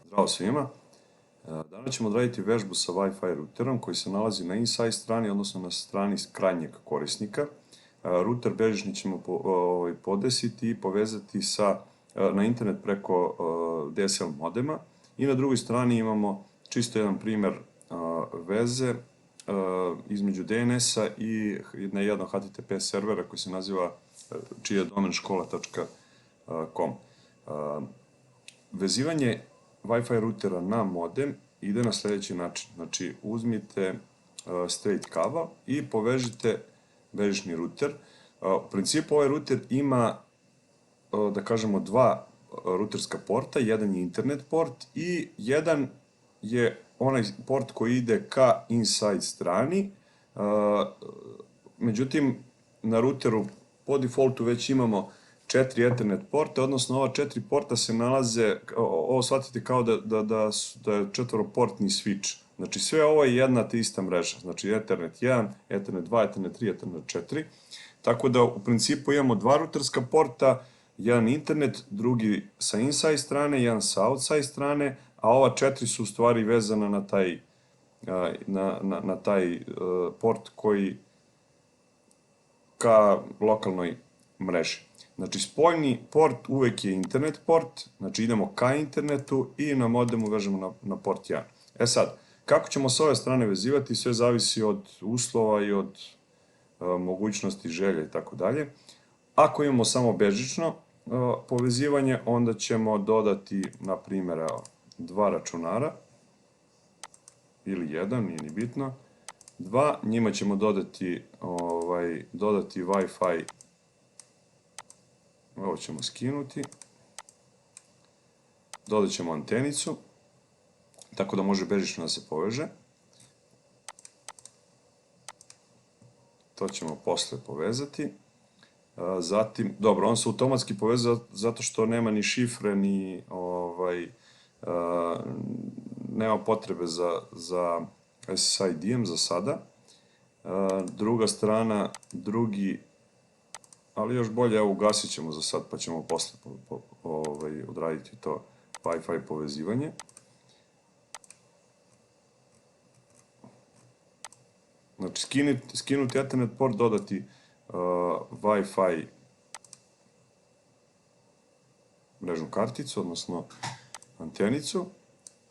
Zdravo svima. Danas ćemo odraditi vežbu sa Wi-Fi routerom koji se nalazi na inside strani, odnosno na strani krajnjeg korisnika. Router bežični ćemo podesiti i povezati na internet preko DSL modema. I na drugoj strani imamo čisto jedan primer veze između DNS-a i na jedno HTTP servera koji se naziva, čiji je domen škola.com. Vezivanje Wi-Fi routera na modem ide na sljedeći način. Znači, uzmite straight kabel i povežite bežični router. U principu ovaj router ima, da kažemo, dva routerska porta. Jedan je internet port i jedan je onaj port koji ide ka inside strani. Međutim, na routeru po defaultu već imamo 4 Ethernet porta, odnosno ova 4 porta se nalaze, ovo shvatite kao da je četvoroportni switch. Znači sve ovo je jedna te ista mreža, znači Ethernet 1, Ethernet 2, Ethernet 3, Ethernet 4. Tako da u principu imamo dva routerska porta, jedan internet, drugi sa inside strane, jedan sa outside strane, a ova 4 su u stvari vezana na taj port koji ka lokalnoj mreži. Znači, spoljni port uvek je internet port, znači idemo ka internetu i na modemu vežemo na port 1. E sad, kako ćemo s ove strane vezivati, sve zavisi od uslova i od mogućnosti, želja i tako dalje. Ako imamo samo bežično povezivanje, onda ćemo dodati, na primjer, dva računara, ili jedan, nije ni bitno, dva, njima ćemo dodati Wi-Fi. Ovo ćemo skinuti, dodat ćemo antenicu, tako da može bežično da se poveže. To ćemo posle povezati. Zatim, dobro, on se automatski povezuje zato što nema ni šifre, ni nema potrebe za SSID-em za sada. Druga strana, ali još bolje, evo, ugasit ćemo za sad, pa ćemo posle odraditi to Wi-Fi povezivanje. Znači, skinuti Ethernet port, dodati Wi-Fi mrežnu karticu, odnosno antenicu,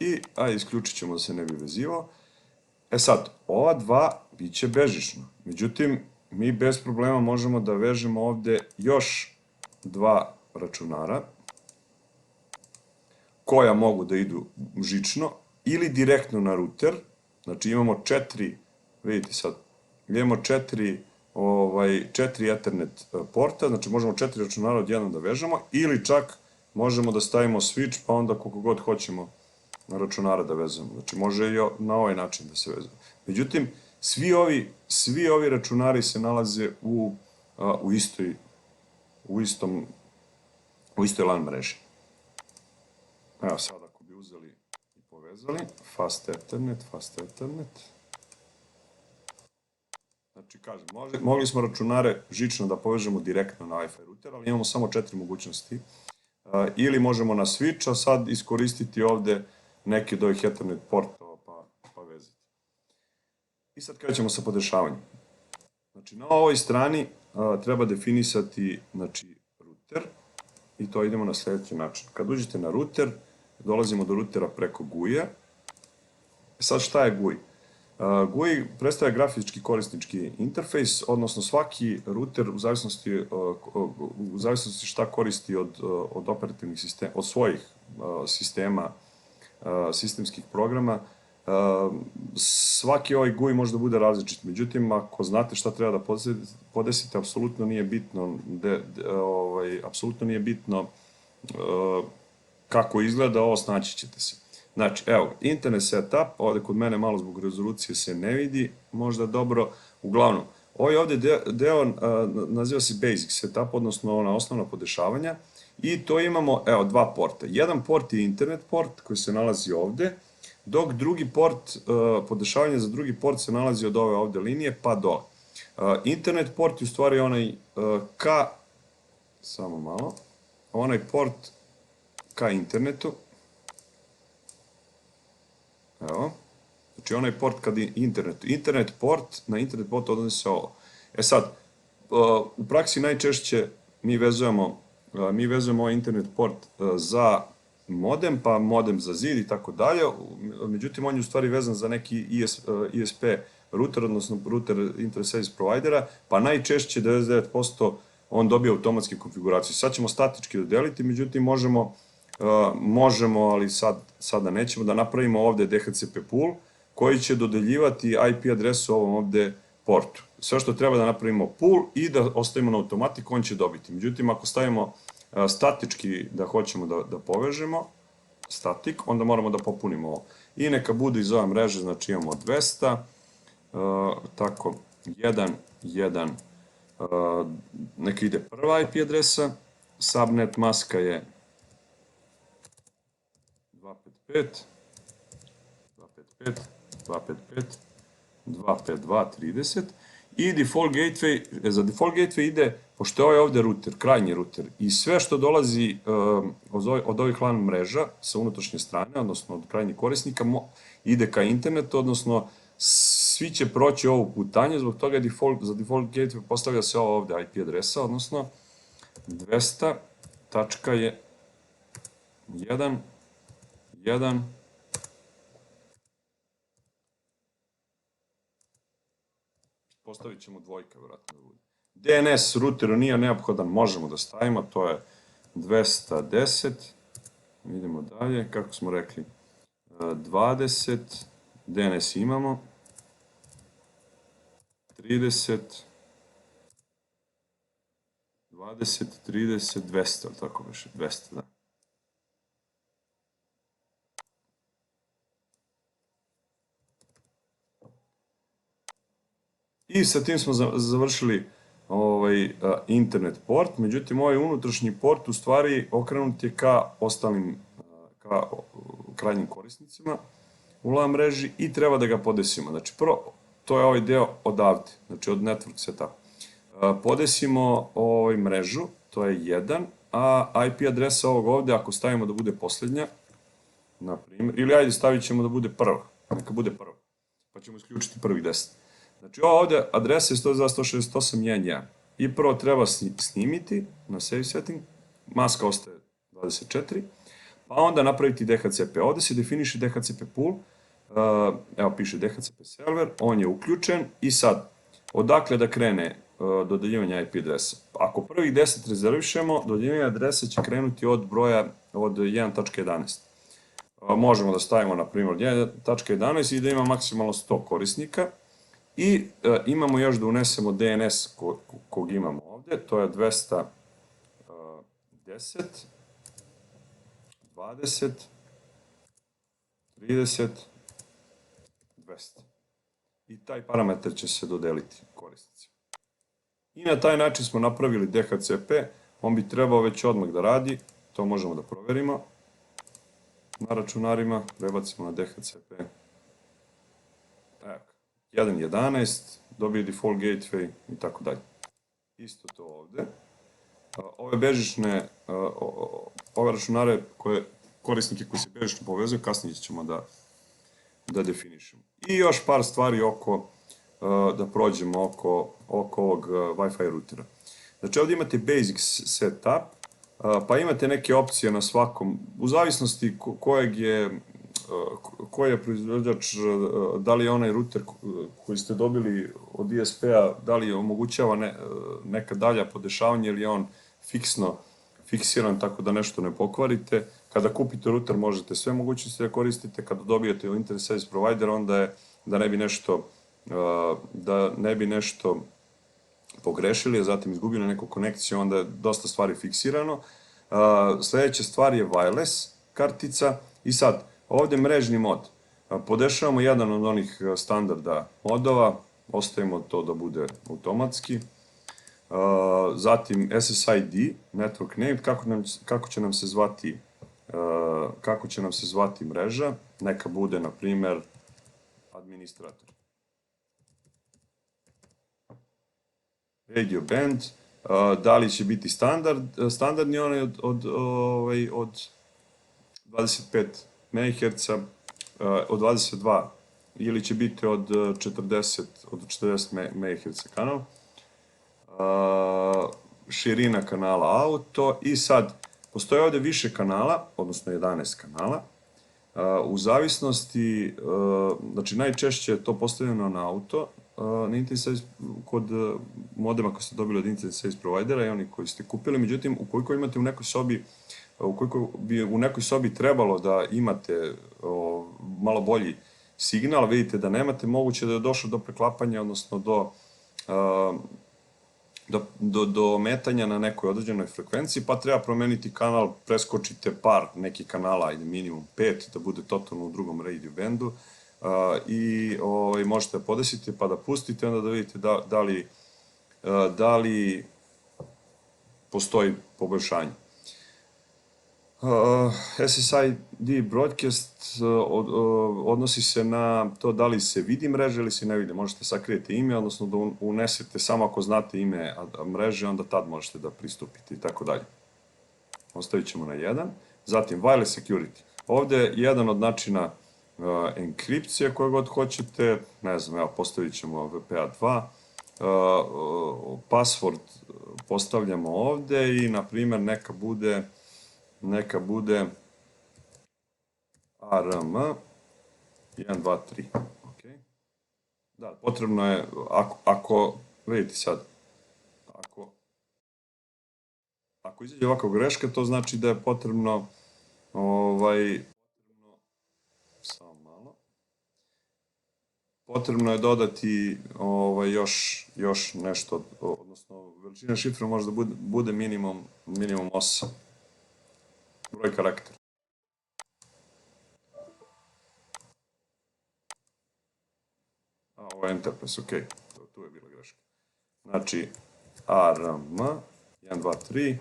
i isključit ćemo da se ne bi vezivao. E sad, ova dva bit će bežično, međutim, mi bez problema možemo da vežemo ovde još dva računara koja mogu da idu žično ili direktno na router. Znači imamo četiri, vidite sad, imamo četiri Ethernet porta, znači možemo 4 računara odjednom da vežemo, ili čak možemo da stavimo switch pa onda koliko god hoćemo računara da vezujemo. Znači može i na ovaj način da se vezuje. Međutim, svi ovi računari se nalaze u istoj LAN mreži. Evo sad ako bi uzeli i povezali, Fast Ethernet. Znači kažem, mogli smo računare žično da povežemo direktno na Wi-Fi router, ali imamo samo 4 mogućnosti. Ili možemo na switch, a sad iskoristiti ovde neki od ovih Ethernet portova pa vezati. I sad krećemo sa podešavanjem. Znači, na ovoj strani treba definisati router i to idemo na sljedeći način. Kad uđete na router, dolazimo do routera preko GUI-a. Sad šta je GUI? GUI predstavlja grafički korisnički interfejs, odnosno svaki router u zavisnosti šta koristi od operativnih sistema, od svojih sistema, sistemskih programa, svaki ovaj GUI može da bude različit. Međutim, ako znate šta treba da podesite, apsolutno nije bitno kako izgleda, ovo snaći ćete se. Znači, evo, internet setup, ovde kod mene malo zbog rezolucije se ne vidi, možda dobro. Uglavnom, ovaj ovde deo naziva se basic setup, odnosno ona osnovna podešavanja, i to imamo, evo, dva porta. Jedan port je internet port koji se nalazi ovde, dok drugi port, podešavanje za drugi port se nalazi od ove ovde linije pa dole. Internet port je u stvari onaj onaj port ka internetu, Evo. Znači onaj port kad je internet port, na internet port odnosi se ovo. E sad, u praksi najčešće mi vezujemo ovaj internet port za modem, pa modem za zid i tako dalje. Međutim, on je u stvari vezan za neki ISP router, odnosno router Internet Service Providera, pa najčešće 99% on dobije automatske konfiguracije. Sad ćemo statički dodeliti, međutim možemo, ali sada nećemo, da napravimo ovde DHCP pool koji će dodeljivati IP adresu ovom ovde portu. Sve što treba da napravimo pool i da ostavimo na automatiku, on će dobiti. Međutim, ako stavimo statički da hoćemo da povežemo, statik, onda moramo da popunimo ovo. I neka bude iz ove mreže, znači imamo 200, tako, 1, 1, neka ide prva IP adresa, subnet maska je 255, 255, 255, 252, 30 i default gateway, za default gateway ide, pošto je ovaj ovde router, krajnji router, i sve što dolazi od ovih LAN mreža sa unutrašnje strane, odnosno od krajnjih korisnika, ide ka internetu, odnosno svi će proći ovo putanje, zbog toga za default gateway postavlja se ova ovde IP adresa, odnosno 200.1, 1, postavit ćemo dvojka, vjerojatno da bude. DNS routeru nije neophodan, možemo da stavimo, to je 210, idemo dalje, kako smo rekli, 20, DNS imamo, 30, 20, 30, 200, ali tako biše, 200, da. I sa tim smo završili internet port, međutim ovaj unutrašnji port u stvari okrenut je ka krajnjim korisnicima u LAN mreži i treba da ga podesimo. Znači prvo, to je ovaj deo odavde, znači od network setup. Podesimo mrežu, to je 1, a IP adresa ovog ovde, ako stavimo da bude poslednja, na primjer, ili ajde stavit ćemo da bude prva, neka bude prva, pa ćemo isključiti prvih 10. Znači ova ovde adresa je 192.168.1.1 i prvo treba snimiti na save setting, maska ostaje 24, pa onda napraviti DHCP. Ovde se definiše DHCP pool, evo piše DHCP server, on je uključen i sad, odakle da krene dodeljivanje IP adresa? Ako prvih 10 rezervišemo, dodeljivanje adresa će krenuti od broja od 1.11. Možemo da stavimo, na primjer, 1.11 i da ima maksimalno 100 korisnika. I imamo još da unesemo DNS kog imamo ovde, to je 210, 20, 30, 200. I taj parametar će se dodeliti korisnicima. I na taj način smo napravili DHCP, on bi trebao već odmah da radi, to možemo da proverimo. Na računarima prebacimo na DHCP. Evo. 1.11, dobije default gateway i tako dalje. Isto to ovde. Ove bežične, ove računare korisnike koji se bežično povezuju, kasnije ćemo da definišemo. I još par stvari da prođemo oko ovog Wi-Fi routera. Znači ovdje imate basic setup, pa imate neke opcije na svakom, u zavisnosti koji je proizvođač, da li je onaj router koji ste dobili od ISP-a, da li omogućava neka dalja podešavanja ili je on fiksiran tako da nešto ne pokvarite. Kada kupite router možete sve mogućnosti da koristite, kada dobijete Internet Service Provider onda je da ne bi nešto pogrešili, a zatim izgubili neku konekciju, onda je dosta stvari fiksirano. Sledeća stvar je wireless kartica i sad, ovde mrežni mod. Podešavamo jedan od onih standarda modova, ostavimo to da bude automatski. Zatim SSID, network name, kako će nam se zvati mreža. Neka bude, na primer, administrator. Radio band, da li će biti standardni onaj od 25 MHz, od 22 ili će biti od 40 MHz kanal, širina kanala auto i sad postoje ovde više kanala, odnosno 11 kanala, u zavisnosti, znači najčešće je to postavljeno na auto, na Internet Service, kod modema koji ste dobili od Internet Service provajdera i oni koji ste kupili, međutim, ukoliko imate u nekoj sobi, ukoliko bi u nekoj sobi trebalo da imate malo bolji signal, vidite da nemate, moguće da je došlo do preklapanja, odnosno do ometanja na nekoj određenoj frekvenciji, pa treba promeniti kanal, preskočite par nekih kanala, ajde minimum 5, da bude totalno u drugom radio bandu i možete da podesite pa da pustite, onda da vidite da li postoji poboljšanje. SSID broadcast odnosi se na to da li se vidi mreža ili se ne vidi. Možete sakrijeti ime, odnosno da unesete samo ako znate ime mreže, onda tad možete da pristupite i tako dalje. Ostavit ćemo na 1. Zatim, wireless security. Ovde je jedan od načina enkripcije koje god hoćete. Ne znam, evo, postavit ćemo VPA2. Password postavljamo ovde i, na primjer, neka bude ARM 1, 2, 3. Da, potrebno je, ako vidite sad, ako izađe ovako greška, to znači da je potrebno, samo malo, potrebno je dodati još nešto, odnosno veličina šifra može da bude minimum 8. Broj karaktera. Ovo je Enterprise, ok. Tu je bila greška. Znači, ARM 1, 2, 3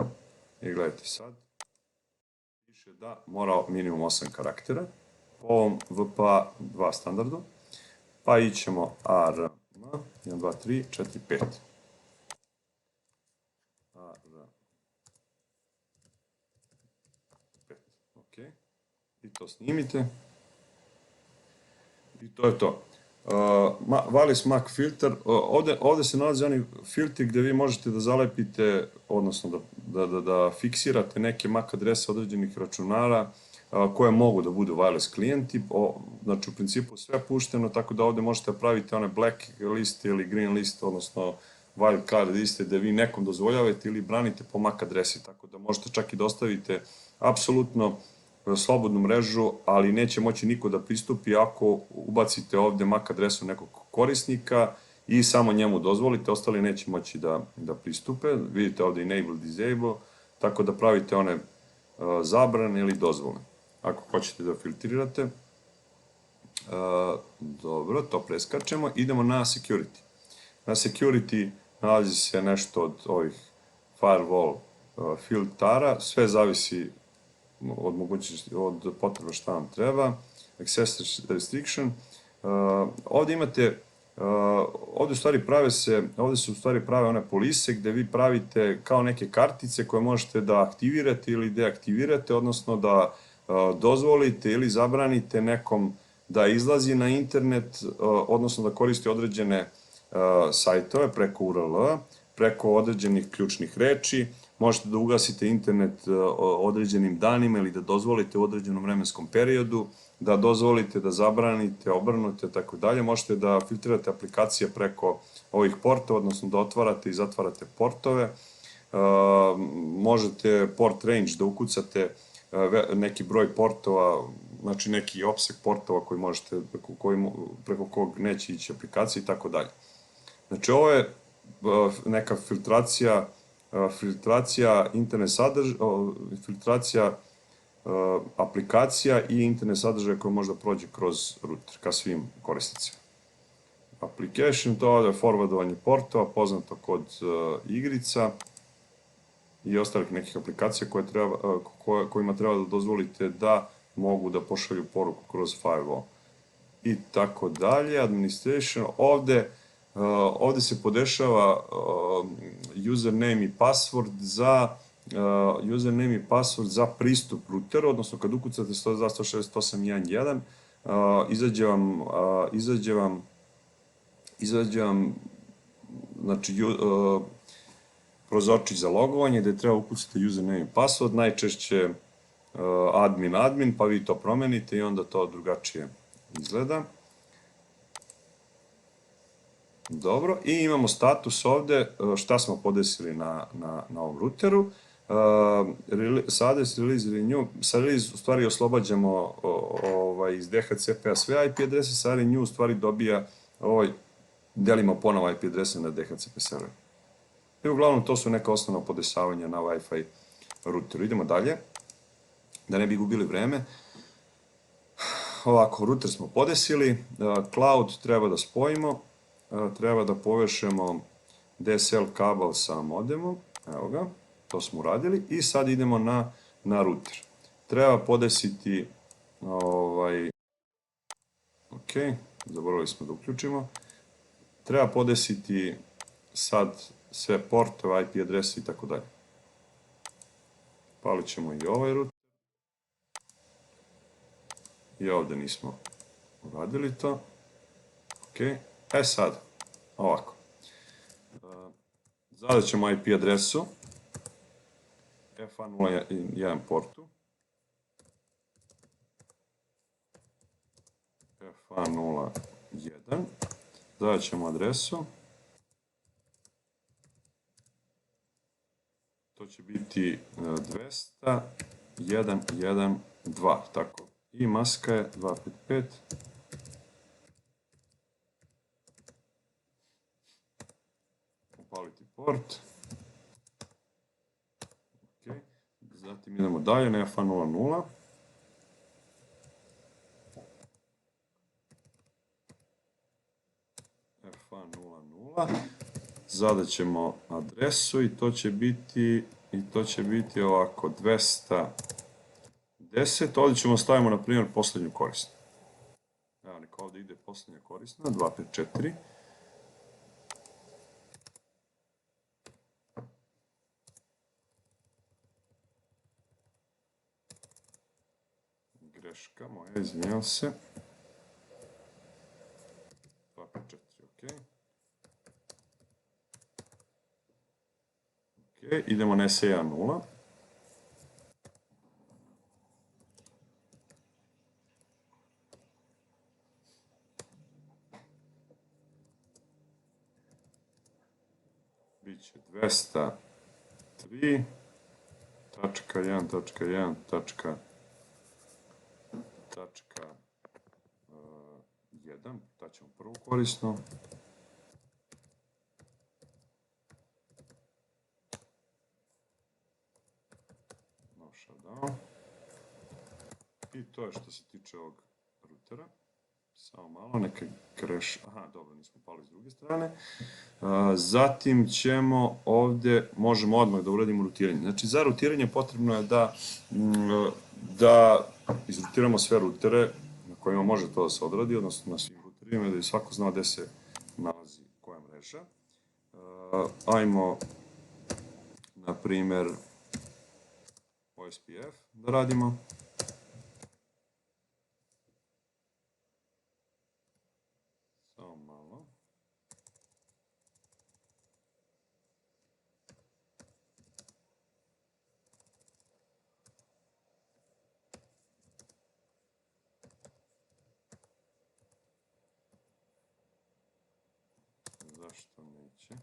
i gledajte sad. Piše da mora minimum 8 karaktera po ovom VPA2 standardu. Pa ićemo ARM 1, 2, 3, 4, 5. I to snimite. I to je to. Wireless MAC filter. Ovde se nalaze oni filtri gde vi možete da zalepite, odnosno da fiksirate neke MAC adrese određenih računara koje mogu da budu wireless klijenti. Znači, u principu sve pušteno, tako da ovde možete da pravite one black liste ili green liste, odnosno wildcard liste gde vi nekom dozvoljavate ili branite po MAC adresi, tako da možete čak i da ostavite apsolutno slobodnu mrežu, ali neće moći niko da pristupi ako ubacite ovde MAC adresu nekog korisnika i samo njemu dozvolite, ostali neće moći da pristupe. Vidite ovde enable, disable, tako da pravite one zabrane ili dozvole. Ako hoćete da filtrirate. Dobro, to preskačemo. Idemo na security. Na security nalazi se nešto od ovih firewall filtara, sve zavisi od mogućnosti, od potreba šta vam treba. Access restriction. Ovde imate, ovde se u stvari prave one polise gde vi pravite kao neke kartice koje možete da aktivirate ili deaktivirate, odnosno da dozvolite ili zabranite nekom da izlazi na internet, odnosno da koristi određene sajtove preko URL-a, preko određenih ključnih reči. Možete da ugasite internet određenim danima ili da dozvolite u određenom vremenskom periodu, da dozvolite, da zabranite, obrnute, tako dalje. Možete da filtrirate aplikacije preko ovih portova, odnosno da otvarate i zatvarate portove. Možete port range da ukucate neki broj portova, znači neki opseg portova koji možete, preko kog neće ići aplikacije i tako dalje. Znači, ovo je neka filtracija internet sadržaja, filtracija aplikacija i internet sadržaja koja možda prođe kroz router ka svim korisnicima. Application, to je forwardovanje portova, poznato kod igrica i ostalih nekih aplikacija kojima treba da dozvolite da mogu da pošalju poruku kroz firewall. I tako dalje, administration, ovde se podešava username i password za pristup routeru, odnosno kad ukucate 192.168.1.1, izađe vam znači, prozorčić za logovanje gde treba ukucati username i password, najčešće admin, pa vi to promenite i onda to drugačije izgleda. Dobro, i imamo status ovde šta smo podesili na ovom ruteru. Sada sa release renew, sa release u stvari oslobađamo iz DHCP-a sve IP adrese, sa renew u stvari dobija delimo ponovo IP adrese na DHCP server. I uglavnom to su neka osnovna podešavanja na Wi-Fi ruteru. Idemo dalje, da ne bi gubili vreme. Ovako, ruter smo podesili, cloud treba da spojimo, treba da povežemo DSL kabel sa modemom, evo ga, to smo uradili i sad idemo na ruter. Treba podesiti, ok, zaboravili smo da uključimo, treba podesiti sad sve portove, IP adrese i tako dalje. Palit ćemo i ovaj ruter. I ovde nismo uradili to. Ok, sad, ovako. Zadat ćemo IP adresu FA01 portu. FA01. Zadat ćemo adresu. To će biti 200.1.1.2, tako. I maska je 255. Upaliti port. Ok. Zatim idemo dalje na FA00. FA00. Zadat ćemo adresu i to će biti ovako 210. Ovdje ćemo stavimo na primjer poslednju korisnu. Evo, neka ovdje ide poslednja korisna, 254. Greška moja, izvinjam se. 254, ok. Ok, idemo na SA0. Biće 203.1.1.1, daćemo prvu korisnu. No shutdown. I to je što se tiče ovog rutera. Samo malo, neka greš... Aha, dobro, nismo pali s druge strane. Zatim ćemo ovde, možemo odmah da uradimo rutiranje. Znači, za rutiranje potrebno je da izrutiramo sve rutere na kojima može to da se odradi, odnosno na svim ruterima, da i svako zna gde se nalazi koja mreža. Ajmo, na primer, OSPF da radimo. Samo malo. Zašto neće?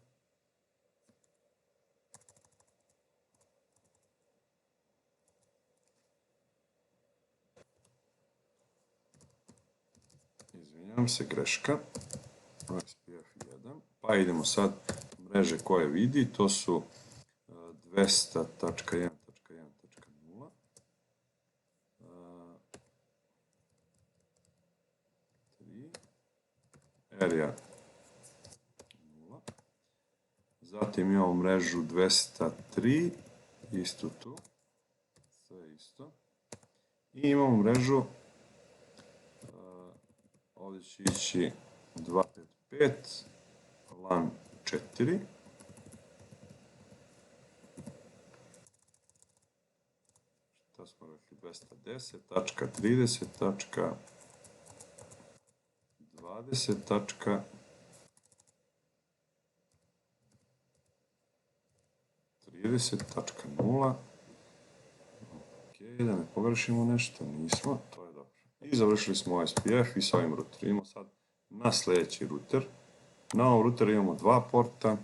Izvinjam se, greška. OSPF1. Pa idemo sad mreže koje vidi, to su 200.1.1.0, area 0, zatim imamo mrežu 203, isto tu, sve isto, i imamo mrežu, ovdje će ići 255, LAN 4, šta smo rekli, 210.30. 20.30.0. Ok, da ne pogrešimo nešto, nismo, to je dobro. I završili smo SPF i sa ovim routerom. Idemo sad na sljedeći router. Na ovom routeru imamo dva porta.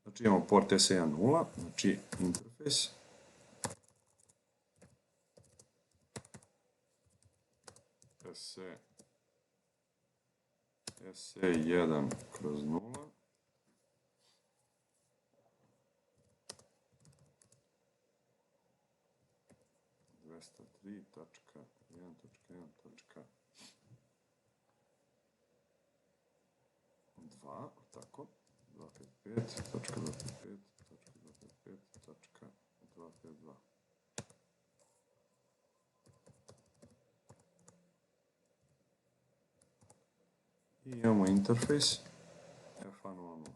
Znači imamo port SE10, znači interfejs. SE1/0. Tako, 255.255.255.252. I imamo interfejs FA00.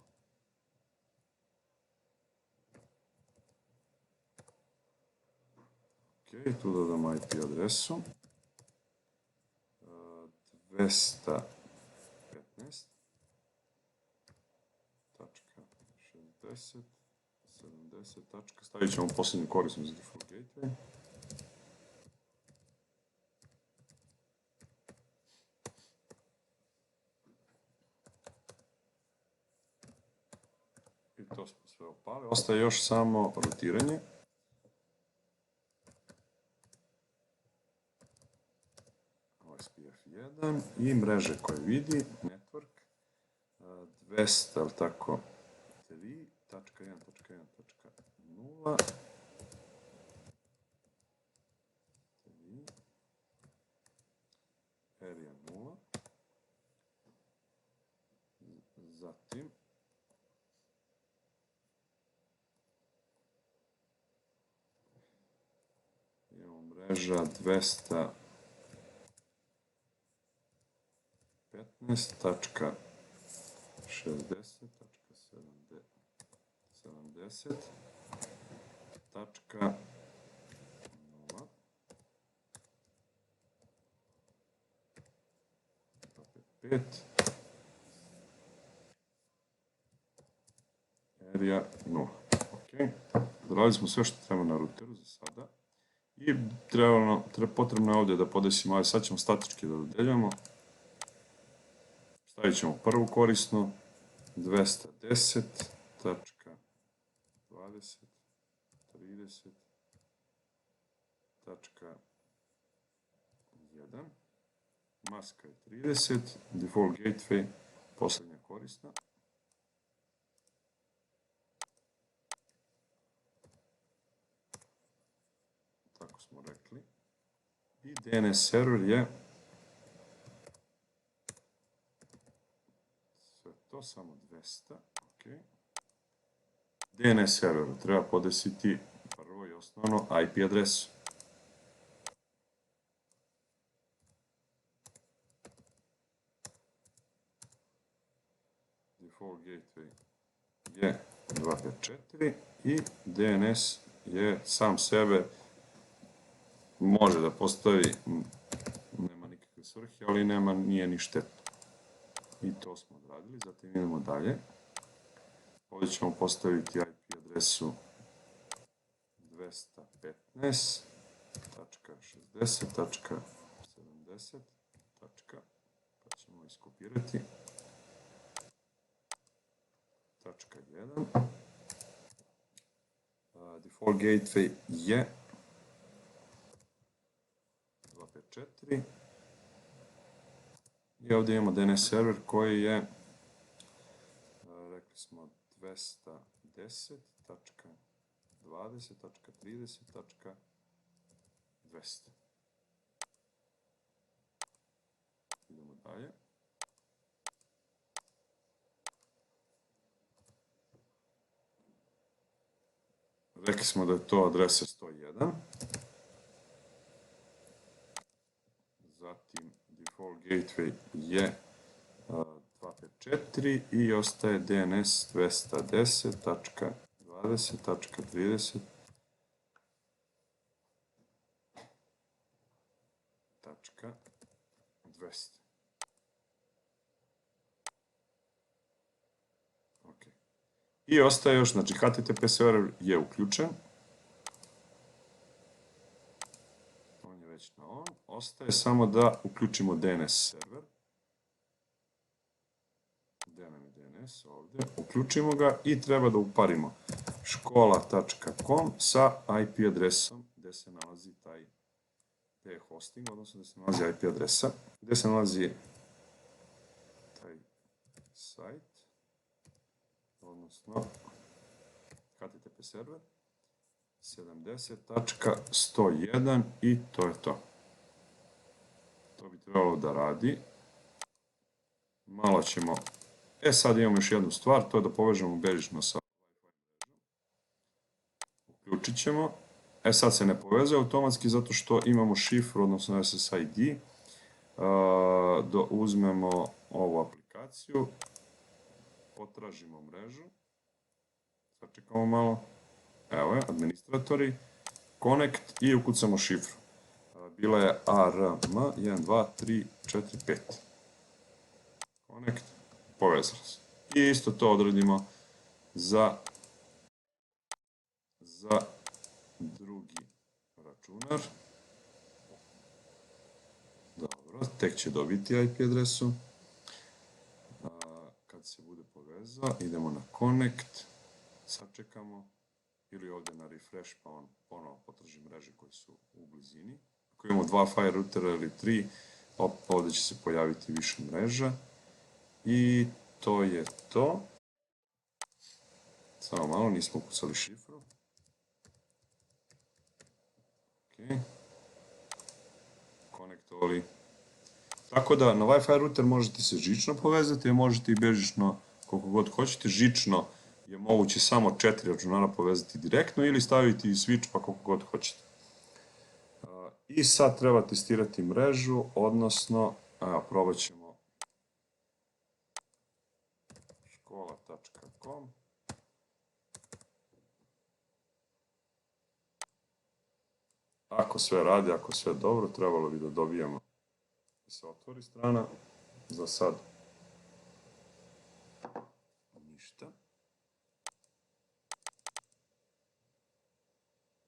Ok, tu dodamo IP adresu 215.60.70. Stavit ćemo posljednju korisnu za default gateway. I to smo sve opali. Ostaje još samo rutiranje. SPF1 i mreže koje vidi, network 200.3.1.1.0 area 0. Zatim imamo mreža 215.60.70.0 5 area 0. Ok, doradili smo sve što treba na routeru za sada i potrebno je ovdje da podesimo, ali sad ćemo statički da dodeljamo. Stavit ćemo prvu korisnu 210.20.30.1. Maska je 30, default gateway, posljednja korisna. Tako smo rekli. I DNS server je sve to, samo 200. Okay. DNS serveru treba podesiti prvo i osnovno IP adresu. Default gateway je 254 i DNS je sam sebe može da postavi, nema nikakve svrhe, ali nije ni štetno. I to smo odradili, zatim idemo dalje. Ovdje ćemo postaviti IP adresu 215.60.70. Pa ćemo iskopirati. Tačka 1. Default gateway je 254. I ovdje imamo DNS server koji je, rekli smo, 210.20.30.200. Idemo dalje. Rekli smo da je to adresa 101. Zatim default gateway je 254 i ostaje DNS 210.20.30. 192.200. Ok. I ostaje još, znači HTTP server je uključen. On je već na on. Ostaje samo da uključimo DNS server. Gde nam je DNS? Ovdje. Uključimo ga i treba da uparimo škola.com sa IP adresom gde se nalazi taj hosting, odnosno gde se nalazi IP adresa, gde se nalazi taj sajt, odnosno HTTP server 70.101 i to je to. To bi trebalo da radi. Malo ćemo... sad imamo još jednu stvar, to je da povežemo bežično sa uključit ćemo. Sad se ne povezuje automatski zato što imamo šifru, odnosno SSID. Uzmemo ovu aplikaciju, potražimo mrežu, sačekamo malo, evo je, administratori, connect i ukucamo šifru. Bila je ARM123455. Connect, povezali se. I isto to odradimo za drugi računar. Dobro, tek će dobiti IP adresu. Kad se bude povezao, idemo na connect, sačekamo, ili ovdje na refresh, pa on ponovo potraži mreže koje su u blizini. Ako imamo 2 file routera ili 3, ovdje će se pojaviti više mreža. I to je to. Samo malo, nismo ukucali šifru. Konektovali. Tako da na Wi-Fi router možete se žično povezati, a možete i bežično koliko god hoćete. Žično je moguće samo 4 računara povezati direktno ili staviti switch pa koliko god hoćete. I sad treba testirati mrežu, odnosno, probat ćemo škola.com. Ako sve radi, ako sve dobro, trebalo bi da dobijemo da se otvori strana. Za sad ništa.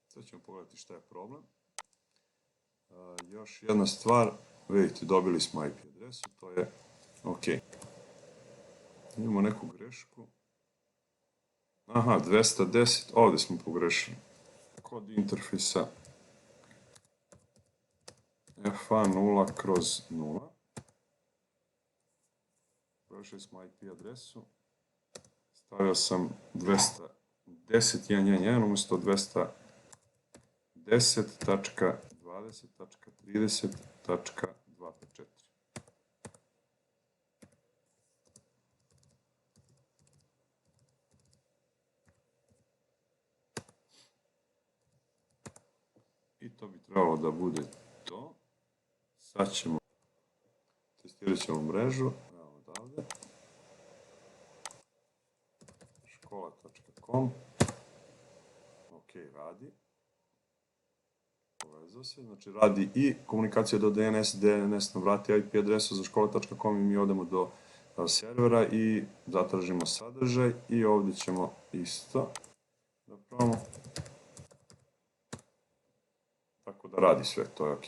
Sad ćemo pogledati šta je problem. Još jedna stvar, vidite, dobili smo IP adresu, to je ok. Imamo neku grešku. Aha, 210, ovdje smo pogrešili. Kod interfejsa FA0/0. Pogrešili smo IP adresu. Stavio sam 210.1.1.1 umjesto 210.20.30.254. I to bi trebalo da bude to. Sad ćemo, testirat ćemo mrežu, evo odavde, škola.com, ok, radi, povezao se, znači radi i komunikacija do DNS, DNS nam vrati IP adresu za škola.com i mi odemo do servera i zatražimo sadržaj i ovdje ćemo isto da probamo. Tako da radi sve, to je ok.